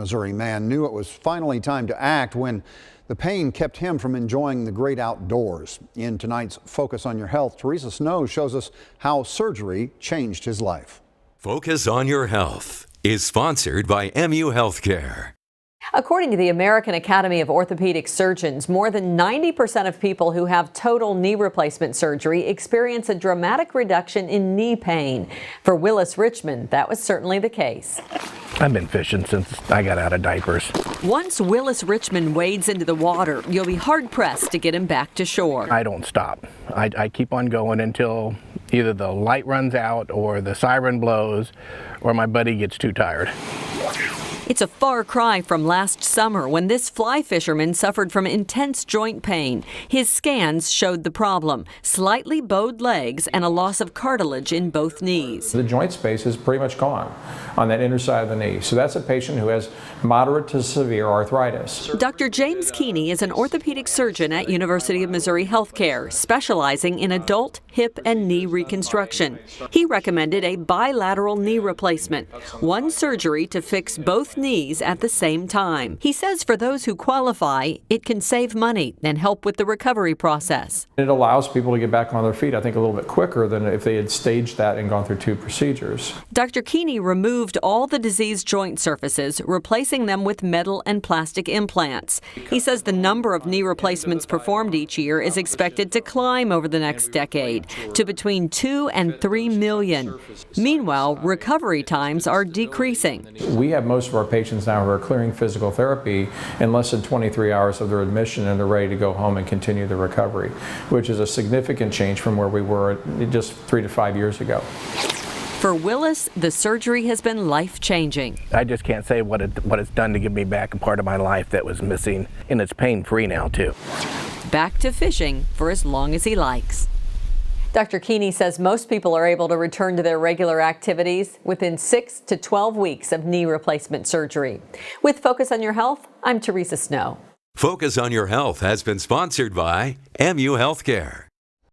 Missouri man knew it was finally time to act when the pain kept him from enjoying the great outdoors. In tonight's Focus on Your Health, Teresa Snow shows us how surgery changed his life. Focus on Your Health is sponsored by MU Healthcare. According to the American Academy of Orthopedic Surgeons, more than 90% of people who have total knee replacement surgery experience a dramatic reduction in knee pain. For Willis Richmond, that was certainly the case. I've been fishing since I got out of diapers. Once Willis Richmond wades into the water, you'll be hard-pressed to get him back to shore. I don't stop. I keep on going until either the light runs out or the siren blows or my buddy gets too tired. It's a far cry from last summer when this fly fisherman suffered from intense joint pain. His scans showed the problem: slightly bowed legs and a loss of cartilage in both knees. The joint space is pretty much gone on that inner side of the knee. So that's a patient who has moderate to severe arthritis. Dr. James Keeney is an orthopedic surgeon at University of Missouri Healthcare, specializing in adult hip and knee reconstruction. He recommended a bilateral knee replacement, one surgery to fix both knees at the same time. He says for those who qualify, it can save money and help with the recovery process. It allows people to get back on their feet, I think, a little bit quicker than if they had staged that and gone through 2 procedures. Dr. Keeney removed all the diseased joint surfaces, replacing them with metal and plastic implants. He says the number of knee replacements performed each year is expected to climb over the next decade to between 2 and 3 million. Meanwhile, recovery times are decreasing. We have most of our patients now who are clearing physical therapy in less than 23 hours of their admission, and they're ready to go home and continue the recovery, which is a significant change from where we were just 3 to 5 years ago. For Willis, the surgery has been life-changing. I just can't say what it's done to give me back a part of my life that was missing, and it's pain-free now too. Back to fishing for as long as he likes. Dr. Keeney says most people are able to return to their regular activities within 6 to 12 weeks of knee replacement surgery. With Focus on Your Health, I'm Teresa Snow. Focus on Your Health has been sponsored by MU Healthcare.